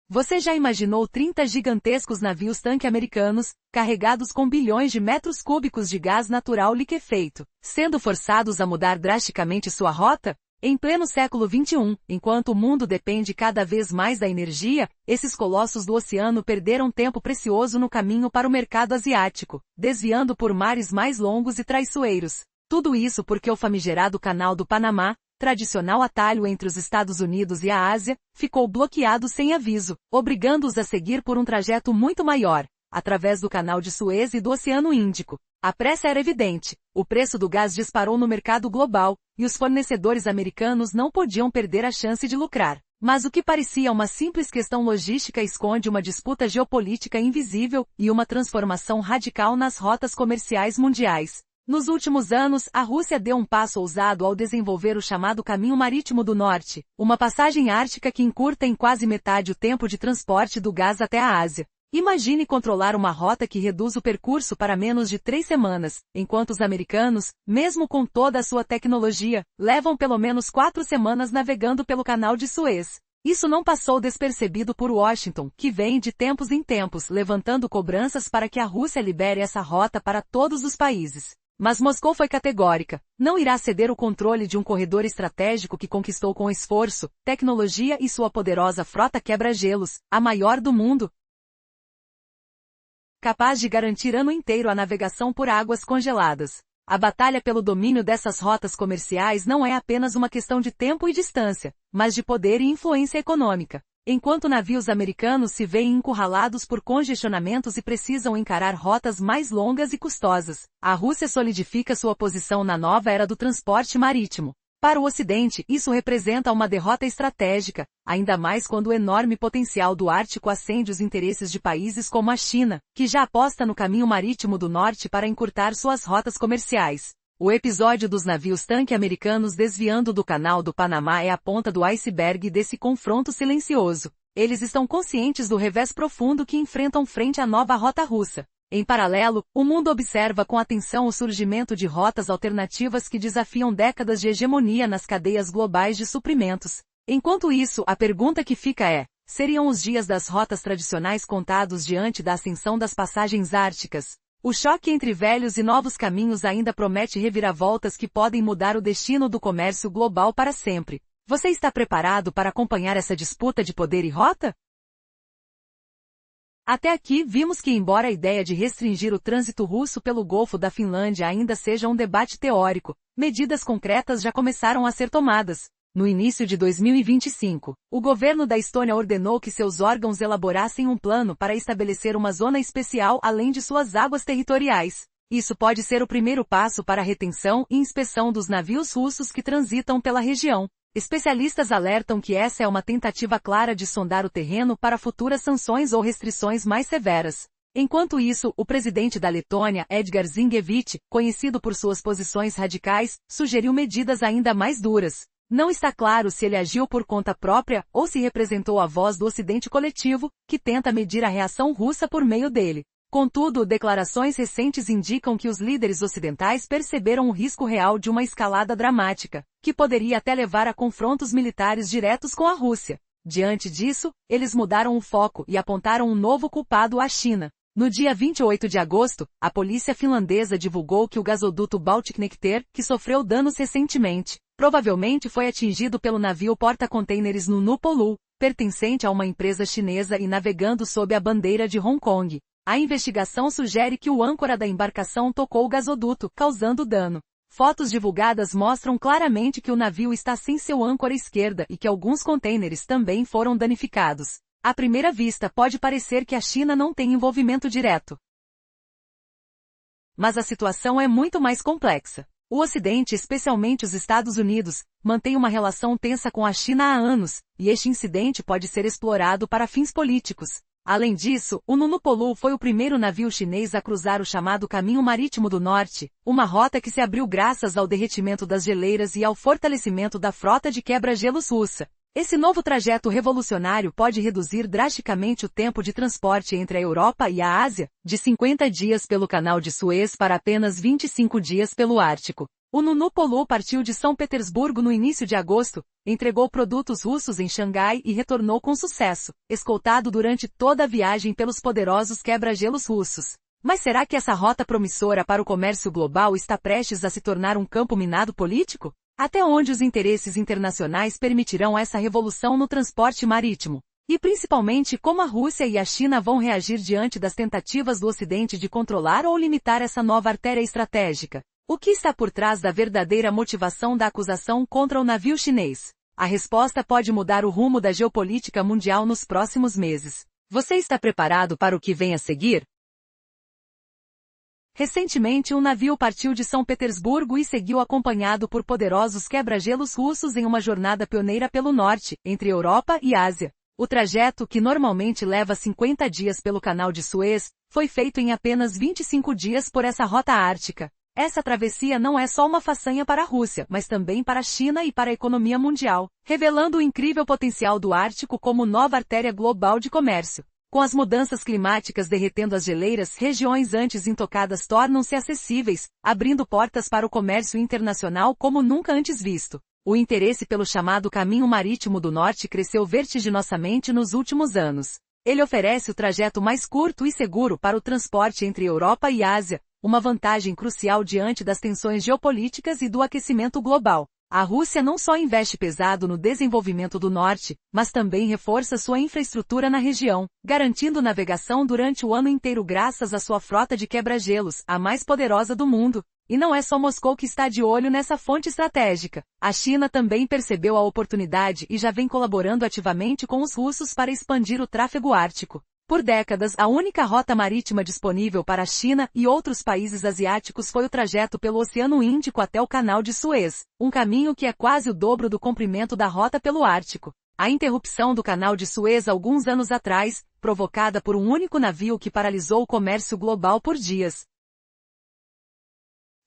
Você já imaginou 30 gigantescos navios-tanque americanos, carregados com bilhões de metros cúbicos de gás natural liquefeito, sendo forçados a mudar drasticamente sua rota? Em pleno século XXI, enquanto o mundo depende cada vez mais da energia, esses colossos do oceano perderam tempo precioso no caminho para o mercado asiático, desviando por mares mais longos e traiçoeiros. Tudo isso porque o famigerado Canal do Panamá, tradicional atalho entre os Estados Unidos e a Ásia, ficou bloqueado sem aviso, obrigando-os a seguir por um trajeto muito maior, através do Canal de Suez e do Oceano Índico. A pressa era evidente, o preço do gás disparou no mercado global, e os fornecedores americanos não podiam perder a chance de lucrar. Mas o que parecia uma simples questão logística esconde uma disputa geopolítica invisível e uma transformação radical nas rotas comerciais mundiais. Nos últimos anos, a Rússia deu um passo ousado ao desenvolver o chamado Caminho Marítimo do Norte, uma passagem ártica que encurta em quase metade o tempo de transporte do gás até a Ásia. Imagine controlar uma rota que reduz o percurso para menos de 3 semanas, enquanto os americanos, mesmo com toda a sua tecnologia, levam pelo menos 4 semanas navegando pelo Canal de Suez. Isso não passou despercebido por Washington, que vem de tempos em tempos levantando cobranças para que a Rússia libere essa rota para todos os países. Mas Moscou foi categórica, não irá ceder o controle de um corredor estratégico que conquistou com esforço, tecnologia e sua poderosa frota quebra-gelos, a maior do mundo, capaz de garantir ano inteiro a navegação por águas congeladas. A batalha pelo domínio dessas rotas comerciais não é apenas uma questão de tempo e distância, mas de poder e influência econômica. Enquanto navios americanos se veem encurralados por congestionamentos e precisam encarar rotas mais longas e custosas, a Rússia solidifica sua posição na nova era do transporte marítimo. Para o Ocidente, isso representa uma derrota estratégica, ainda mais quando o enorme potencial do Ártico acende os interesses de países como a China, que já aposta no caminho marítimo do norte para encurtar suas rotas comerciais. O episódio dos navios-tanque americanos desviando do Canal do Panamá é a ponta do iceberg desse confronto silencioso. Eles estão conscientes do revés profundo que enfrentam frente à nova rota russa. Em paralelo, o mundo observa com atenção o surgimento de rotas alternativas que desafiam décadas de hegemonia nas cadeias globais de suprimentos. Enquanto isso, a pergunta que fica é: seriam os dias das rotas tradicionais contados diante da ascensão das passagens árticas? O choque entre velhos e novos caminhos ainda promete reviravoltas que podem mudar o destino do comércio global para sempre. Você está preparado para acompanhar essa disputa de poder e rota? Até aqui vimos que, embora a ideia de restringir o trânsito russo pelo Golfo da Finlândia ainda seja um debate teórico, medidas concretas já começaram a ser tomadas. No início de 2025, o governo da Estônia ordenou que seus órgãos elaborassem um plano para estabelecer uma zona especial além de suas águas territoriais. Isso pode ser o primeiro passo para a retenção e inspeção dos navios russos que transitam pela região. Especialistas alertam que essa é uma tentativa clara de sondar o terreno para futuras sanções ou restrições mais severas. Enquanto isso, o presidente da Letônia, Edgar Zingievich, conhecido por suas posições radicais, sugeriu medidas ainda mais duras. Não está claro se ele agiu por conta própria ou se representou a voz do Ocidente coletivo, que tenta medir a reação russa por meio dele. Contudo, declarações recentes indicam que os líderes ocidentais perceberam o risco real de uma escalada dramática, que poderia até levar a confrontos militares diretos com a Rússia. Diante disso, eles mudaram o foco e apontaram um novo culpado à China. No dia 28 de agosto, a polícia finlandesa divulgou que o gasoduto Balticconnector, que sofreu danos recentemente, provavelmente foi atingido pelo navio porta-contêineres Nunupolu, pertencente a uma empresa chinesa e navegando sob a bandeira de Hong Kong. A investigação sugere que o âncora da embarcação tocou o gasoduto, causando dano. Fotos divulgadas mostram claramente que o navio está sem seu âncora esquerda e que alguns contêineres também foram danificados. À primeira vista pode parecer que a China não tem envolvimento direto. Mas a situação é muito mais complexa. O Ocidente, especialmente os Estados Unidos, mantém uma relação tensa com a China há anos, e este incidente pode ser explorado para fins políticos. Além disso, o Nunupolu foi o primeiro navio chinês a cruzar o chamado Caminho Marítimo do Norte, uma rota que se abriu graças ao derretimento das geleiras e ao fortalecimento da frota de quebra-gelos russa. Esse novo trajeto revolucionário pode reduzir drasticamente o tempo de transporte entre a Europa e a Ásia, de 50 dias pelo Canal de Suez para apenas 25 dias pelo Ártico. O Nunupolu partiu de São Petersburgo no início de agosto, entregou produtos russos em Xangai e retornou com sucesso, escoltado durante toda a viagem pelos poderosos quebra-gelos russos. Mas será que essa rota promissora para o comércio global está prestes a se tornar um campo minado político? Até onde os interesses internacionais permitirão essa revolução no transporte marítimo? E principalmente como a Rússia e a China vão reagir diante das tentativas do Ocidente de controlar ou limitar essa nova artéria estratégica? O que está por trás da verdadeira motivação da acusação contra o navio chinês? A resposta pode mudar o rumo da geopolítica mundial nos próximos meses. Você está preparado para o que vem a seguir? Recentemente um navio partiu de São Petersburgo e seguiu acompanhado por poderosos quebra-gelos russos em uma jornada pioneira pelo norte, entre Europa e Ásia. O trajeto, que normalmente leva 50 dias pelo Canal de Suez, foi feito em apenas 25 dias por essa rota ártica. Essa travessia não é só uma façanha para a Rússia, mas também para a China e para a economia mundial, revelando o incrível potencial do Ártico como nova artéria global de comércio. Com as mudanças climáticas derretendo as geleiras, regiões antes intocadas tornam-se acessíveis, abrindo portas para o comércio internacional como nunca antes visto. O interesse pelo chamado Caminho Marítimo do Norte cresceu vertiginosamente nos últimos anos. Ele oferece o trajeto mais curto e seguro para o transporte entre Europa e Ásia, uma vantagem crucial diante das tensões geopolíticas e do aquecimento global. A Rússia não só investe pesado no desenvolvimento do norte, mas também reforça sua infraestrutura na região, garantindo navegação durante o ano inteiro graças à sua frota de quebra-gelos, a mais poderosa do mundo. E não é só Moscou que está de olho nessa fonte estratégica. A China também percebeu a oportunidade e já vem colaborando ativamente com os russos para expandir o tráfego ártico. Por décadas, a única rota marítima disponível para a China e outros países asiáticos foi o trajeto pelo Oceano Índico até o Canal de Suez, um caminho que é quase o dobro do comprimento da rota pelo Ártico. A interrupção do Canal de Suez alguns anos atrás, provocada por um único navio que paralisou o comércio global por dias,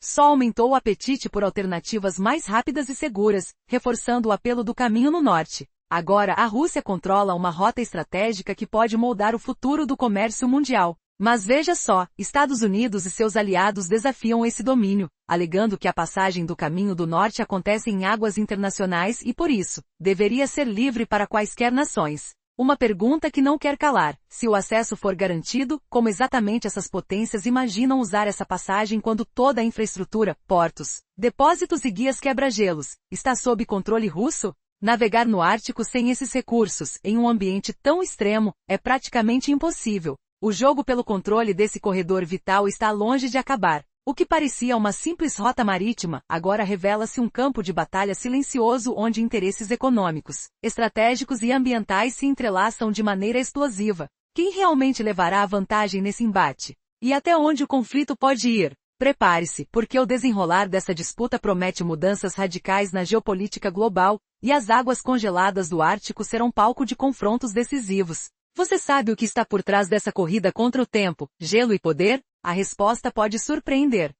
só aumentou o apetite por alternativas mais rápidas e seguras, reforçando o apelo do caminho no norte. Agora a Rússia controla uma rota estratégica que pode moldar o futuro do comércio mundial. Mas veja só, Estados Unidos e seus aliados desafiam esse domínio, alegando que a passagem do Caminho do Norte acontece em águas internacionais e por isso, deveria ser livre para quaisquer nações. Uma pergunta que não quer calar: se o acesso for garantido, como exatamente essas potências imaginam usar essa passagem quando toda a infraestrutura, portos, depósitos e guias quebra-gelos, está sob controle russo? Navegar no Ártico sem esses recursos, em um ambiente tão extremo, é praticamente impossível. O jogo pelo controle desse corredor vital está longe de acabar. O que parecia uma simples rota marítima, agora revela-se um campo de batalha silencioso onde interesses econômicos, estratégicos e ambientais se entrelaçam de maneira explosiva. Quem realmente levará a vantagem nesse embate? E até onde o conflito pode ir? Prepare-se, porque o desenrolar dessa disputa promete mudanças radicais na geopolítica global, e as águas congeladas do Ártico serão palco de confrontos decisivos. Você sabe o que está por trás dessa corrida contra o tempo, gelo e poder? A resposta pode surpreender.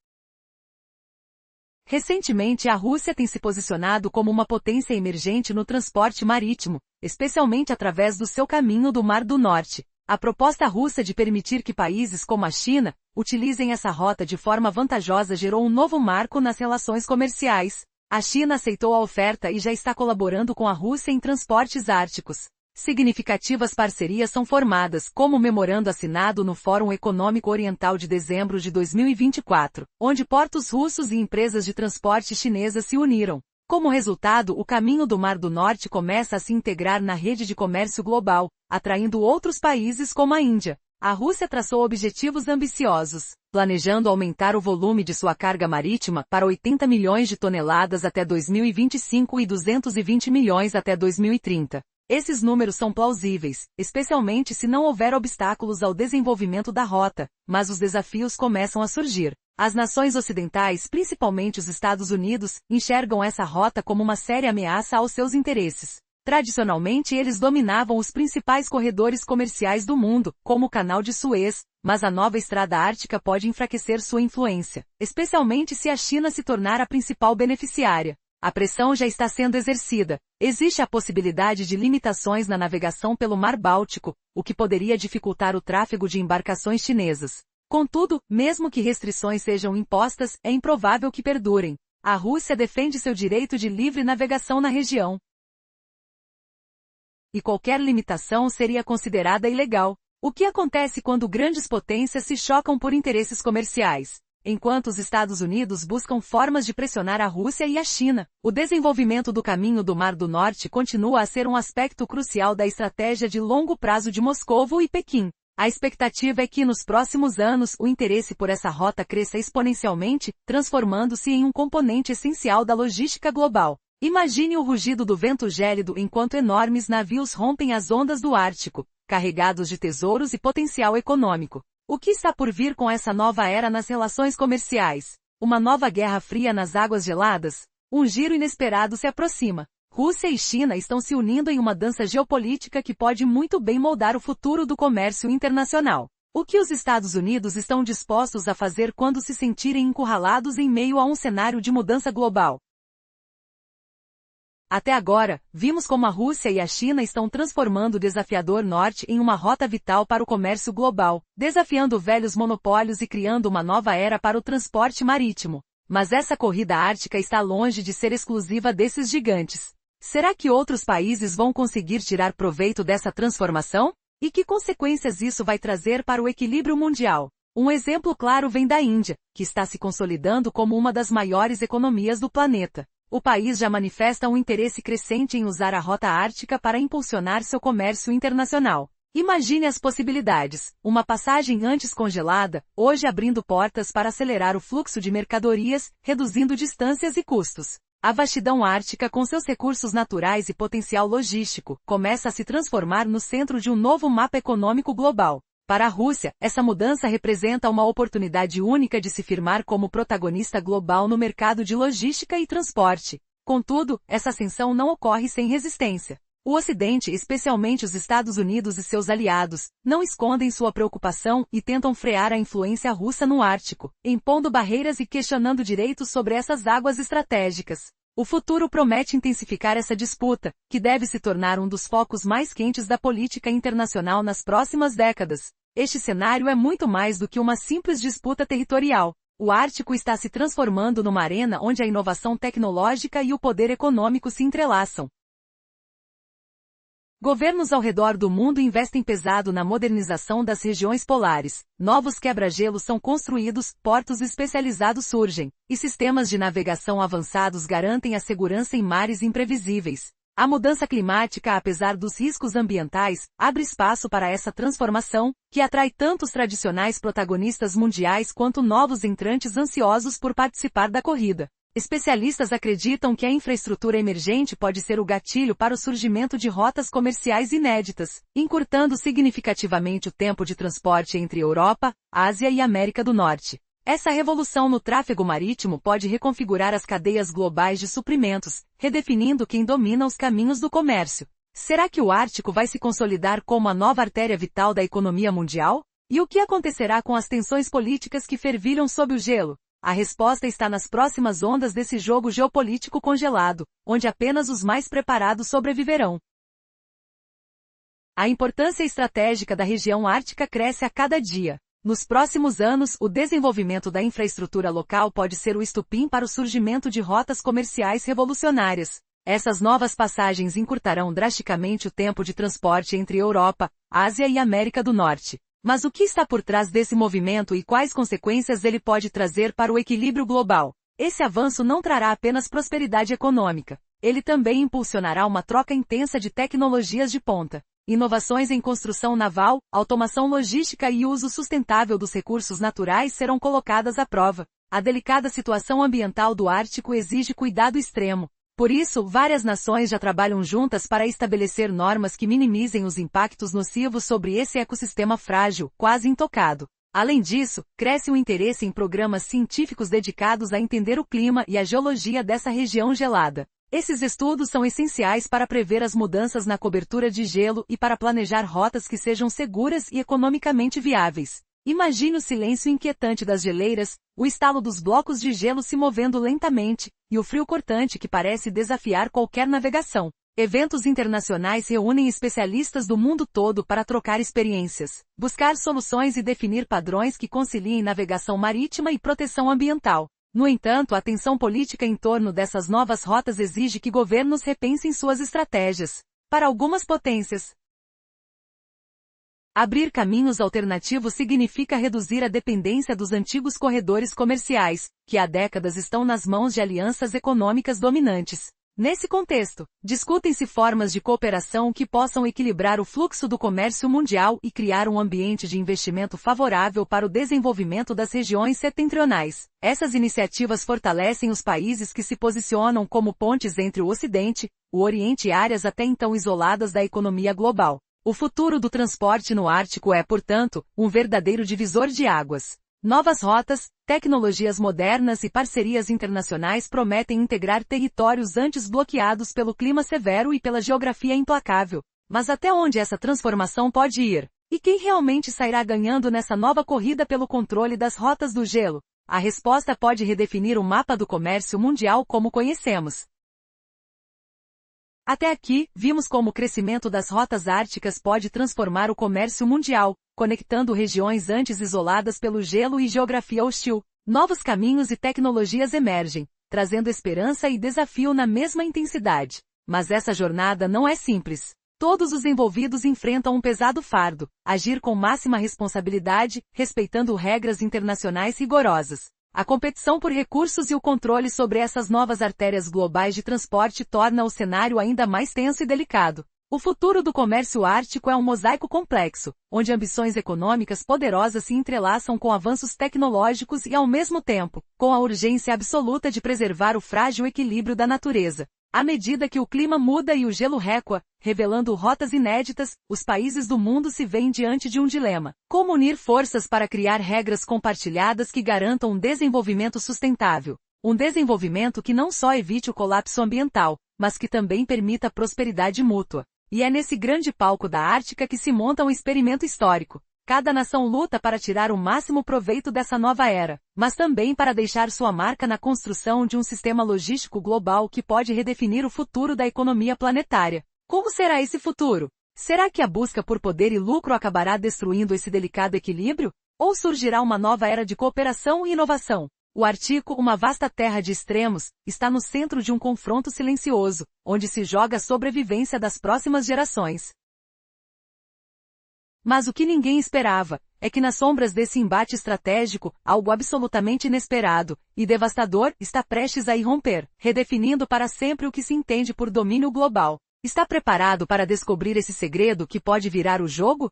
Recentemente a Rússia tem se posicionado como uma potência emergente no transporte marítimo, especialmente através do seu caminho do Mar do Norte. A proposta russa de permitir que países como a China utilizem essa rota de forma vantajosa gerou um novo marco nas relações comerciais. A China aceitou a oferta e já está colaborando com a Rússia em transportes árticos. Significativas parcerias são formadas, como o memorando assinado no Fórum Econômico Oriental de dezembro de 2024, onde portos russos e empresas de transporte chinesas se uniram. Como resultado, o caminho do Mar do Norte começa a se integrar na rede de comércio global, atraindo outros países como a Índia. A Rússia traçou objetivos ambiciosos, planejando aumentar o volume de sua carga marítima para 80 milhões de toneladas até 2025 e 220 milhões até 2030. Esses números são plausíveis, especialmente se não houver obstáculos ao desenvolvimento da rota, mas os desafios começam a surgir. As nações ocidentais, principalmente os Estados Unidos, enxergam essa rota como uma séria ameaça aos seus interesses. Tradicionalmente eles dominavam os principais corredores comerciais do mundo, como o Canal de Suez, mas a nova estrada ártica pode enfraquecer sua influência, especialmente se a China se tornar a principal beneficiária. A pressão já está sendo exercida. Existe a possibilidade de limitações na navegação pelo Mar Báltico, o que poderia dificultar o tráfego de embarcações chinesas. Contudo, mesmo que restrições sejam impostas, é improvável que perdurem. A Rússia defende seu direito de livre navegação na região. E qualquer limitação seria considerada ilegal. O que acontece quando grandes potências se chocam por interesses comerciais? Enquanto os Estados Unidos buscam formas de pressionar a Rússia e a China, o desenvolvimento do caminho do Mar do Norte continua a ser um aspecto crucial da estratégia de longo prazo de Moscovo e Pequim. A expectativa é que nos próximos anos o interesse por essa rota cresça exponencialmente, transformando-se em um componente essencial da logística global. Imagine o rugido do vento gélido enquanto enormes navios rompem as ondas do Ártico, carregados de tesouros e potencial econômico. O que está por vir com essa nova era nas relações comerciais? Uma nova guerra fria nas águas geladas? Um giro inesperado se aproxima. Rússia e China estão se unindo em uma dança geopolítica que pode muito bem moldar o futuro do comércio internacional. O que os Estados Unidos estão dispostos a fazer quando se sentirem encurralados em meio a um cenário de mudança global? Até agora, vimos como a Rússia e a China estão transformando o desafiador norte em uma rota vital para o comércio global, desafiando velhos monopólios e criando uma nova era para o transporte marítimo. Mas essa corrida ártica está longe de ser exclusiva desses gigantes. Será que outros países vão conseguir tirar proveito dessa transformação? E que consequências isso vai trazer para o equilíbrio mundial? Um exemplo claro vem da Índia, que está se consolidando como uma das maiores economias do planeta. O país já manifesta um interesse crescente em usar a rota ártica para impulsionar seu comércio internacional. Imagine as possibilidades. Uma passagem antes congelada, hoje abrindo portas para acelerar o fluxo de mercadorias, reduzindo distâncias e custos. A vastidão ártica, com seus recursos naturais e potencial logístico, começa a se transformar no centro de um novo mapa econômico global. Para a Rússia, essa mudança representa uma oportunidade única de se firmar como protagonista global no mercado de logística e transporte. Contudo, essa ascensão não ocorre sem resistência. O Ocidente, especialmente os Estados Unidos e seus aliados, não escondem sua preocupação e tentam frear a influência russa no Ártico, impondo barreiras e questionando direitos sobre essas águas estratégicas. O futuro promete intensificar essa disputa, que deve se tornar um dos focos mais quentes da política internacional nas próximas décadas. Este cenário é muito mais do que uma simples disputa territorial. O Ártico está se transformando numa arena onde a inovação tecnológica e o poder econômico se entrelaçam. Governos ao redor do mundo investem pesado na modernização das regiões polares. Novos quebra-gelos são construídos, portos especializados surgem, e sistemas de navegação avançados garantem a segurança em mares imprevisíveis. A mudança climática, apesar dos riscos ambientais, abre espaço para essa transformação, que atrai tanto os tradicionais protagonistas mundiais quanto novos entrantes ansiosos por participar da corrida. Especialistas acreditam que a infraestrutura emergente pode ser o gatilho para o surgimento de rotas comerciais inéditas, encurtando significativamente o tempo de transporte entre Europa, Ásia e América do Norte. Essa revolução no tráfego marítimo pode reconfigurar as cadeias globais de suprimentos, redefinindo quem domina os caminhos do comércio. Será que o Ártico vai se consolidar como a nova artéria vital da economia mundial? E o que acontecerá com as tensões políticas que fervilham sob o gelo? A resposta está nas próximas ondas desse jogo geopolítico congelado, onde apenas os mais preparados sobreviverão. A importância estratégica da região ártica cresce a cada dia. Nos próximos anos, o desenvolvimento da infraestrutura local pode ser o estupim para o surgimento de rotas comerciais revolucionárias. Essas novas passagens encurtarão drasticamente o tempo de transporte entre Europa, Ásia e América do Norte. Mas o que está por trás desse movimento e quais consequências ele pode trazer para o equilíbrio global? Esse avanço não trará apenas prosperidade econômica. Ele também impulsionará uma troca intensa de tecnologias de ponta. Inovações em construção naval, automação logística e uso sustentável dos recursos naturais serão colocadas à prova. A delicada situação ambiental do Ártico exige cuidado extremo. Por isso, várias nações já trabalham juntas para estabelecer normas que minimizem os impactos nocivos sobre esse ecossistema frágil, quase intocado. Além disso, cresce o interesse em programas científicos dedicados a entender o clima e a geologia dessa região gelada. Esses estudos são essenciais para prever as mudanças na cobertura de gelo e para planejar rotas que sejam seguras e economicamente viáveis. Imagine o silêncio inquietante das geleiras, o estalo dos blocos de gelo se movendo lentamente, e o frio cortante que parece desafiar qualquer navegação. Eventos internacionais reúnem especialistas do mundo todo para trocar experiências, buscar soluções e definir padrões que conciliem navegação marítima e proteção ambiental. No entanto, a tensão política em torno dessas novas rotas exige que governos repensem suas estratégias. Para algumas potências, abrir caminhos alternativos significa reduzir a dependência dos antigos corredores comerciais, que há décadas estão nas mãos de alianças econômicas dominantes. Nesse contexto, discutem-se formas de cooperação que possam equilibrar o fluxo do comércio mundial e criar um ambiente de investimento favorável para o desenvolvimento das regiões setentrionais. Essas iniciativas fortalecem os países que se posicionam como pontes entre o Ocidente, o Oriente e áreas até então isoladas da economia global. O futuro do transporte no Ártico é, portanto, um verdadeiro divisor de águas. Novas rotas, tecnologias modernas e parcerias internacionais prometem integrar territórios antes bloqueados pelo clima severo e pela geografia implacável. Mas até onde essa transformação pode ir? E quem realmente sairá ganhando nessa nova corrida pelo controle das rotas do gelo? A resposta pode redefinir o mapa do comércio mundial como conhecemos. Até aqui, vimos como o crescimento das rotas árticas pode transformar o comércio mundial, conectando regiões antes isoladas pelo gelo e geografia hostil. Novos caminhos e tecnologias emergem, trazendo esperança e desafio na mesma intensidade. Mas essa jornada não é simples. Todos os envolvidos enfrentam um pesado fardo: agir com máxima responsabilidade, respeitando regras internacionais rigorosas. A competição por recursos e o controle sobre essas novas artérias globais de transporte torna o cenário ainda mais tenso e delicado. O futuro do comércio ártico é um mosaico complexo, onde ambições econômicas poderosas se entrelaçam com avanços tecnológicos e, ao mesmo tempo, com a urgência absoluta de preservar o frágil equilíbrio da natureza. À medida que o clima muda e o gelo recua, revelando rotas inéditas, os países do mundo se veem diante de um dilema: como unir forças para criar regras compartilhadas que garantam um desenvolvimento sustentável. Um desenvolvimento que não só evite o colapso ambiental, mas que também permita prosperidade mútua. E é nesse grande palco da Ártica que se monta um experimento histórico. Cada nação luta para tirar o máximo proveito dessa nova era, mas também para deixar sua marca na construção de um sistema logístico global que pode redefinir o futuro da economia planetária. Como será esse futuro? Será que a busca por poder e lucro acabará destruindo esse delicado equilíbrio? Ou surgirá uma nova era de cooperação e inovação? O Ártico, uma vasta terra de extremos, está no centro de um confronto silencioso, onde se joga a sobrevivência das próximas gerações. Mas o que ninguém esperava é que nas sombras desse embate estratégico, algo absolutamente inesperado e devastador está prestes a irromper, redefinindo para sempre o que se entende por domínio global. Está preparado para descobrir esse segredo que pode virar o jogo?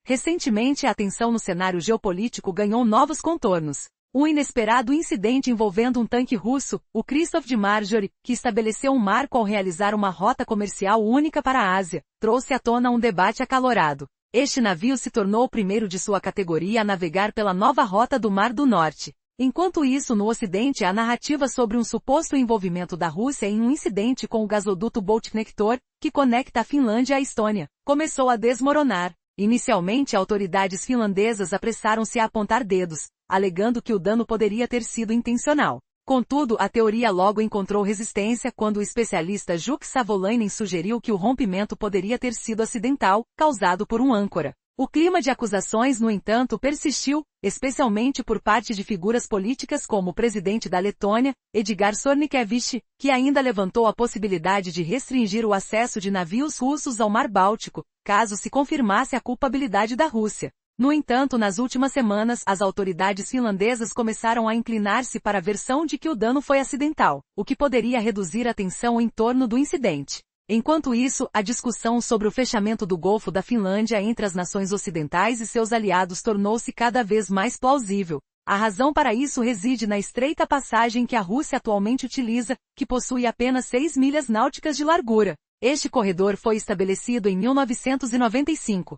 Recentemente, a tensão no cenário geopolítico ganhou novos contornos. Um inesperado incidente envolvendo um tanque russo, o Christoph de Marjorie, que estabeleceu um marco ao realizar uma rota comercial única para a Ásia, trouxe à tona um debate acalorado. Este navio se tornou o primeiro de sua categoria a navegar pela nova rota do Mar do Norte. Enquanto isso, no Ocidente, a narrativa sobre um suposto envolvimento da Rússia em um incidente com o gasoduto Baltconnector, que conecta a Finlândia à Estônia, começou a desmoronar. Inicialmente, autoridades finlandesas apressaram-se a apontar dedos, alegando que o dano poderia ter sido intencional. Contudo, a teoria logo encontrou resistência quando o especialista Juk Savolainen sugeriu que o rompimento poderia ter sido acidental, causado por um âncora. O clima de acusações, no entanto, persistiu, especialmente por parte de figuras políticas como o presidente da Letônia, Edgar Sornikevich, que ainda levantou a possibilidade de restringir o acesso de navios russos ao Mar Báltico, caso se confirmasse a culpabilidade da Rússia. No entanto, nas últimas semanas, as autoridades finlandesas começaram a inclinar-se para a versão de que o dano foi acidental, o que poderia reduzir a tensão em torno do incidente. Enquanto isso, a discussão sobre o fechamento do Golfo da Finlândia entre as nações ocidentais e seus aliados tornou-se cada vez mais plausível. A razão para isso reside na estreita passagem que a Rússia atualmente utiliza, que possui apenas 6 milhas náuticas de largura. Este corredor foi estabelecido em 1995.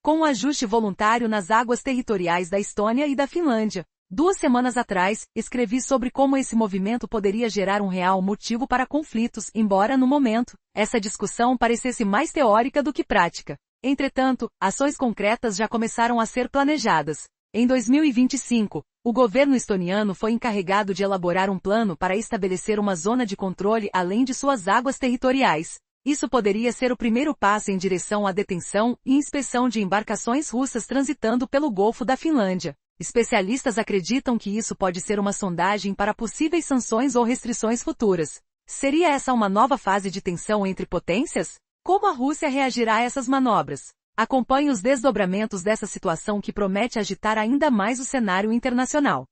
Com um ajuste voluntário nas águas territoriais da Estônia e da Finlândia. 2 semanas atrás, escrevi sobre como esse movimento poderia gerar um real motivo para conflitos, embora no momento, essa discussão parecesse mais teórica do que prática. Entretanto, ações concretas já começaram a ser planejadas. Em 2025, o governo estoniano foi encarregado de elaborar um plano para estabelecer uma zona de controle além de suas águas territoriais. Isso poderia ser o primeiro passo em direção à detenção e inspeção de embarcações russas transitando pelo Golfo da Finlândia. Especialistas acreditam que isso pode ser uma sondagem para possíveis sanções ou restrições futuras. Seria essa uma nova fase de tensão entre potências? Como a Rússia reagirá a essas manobras? Acompanhe os desdobramentos dessa situação que promete agitar ainda mais o cenário internacional.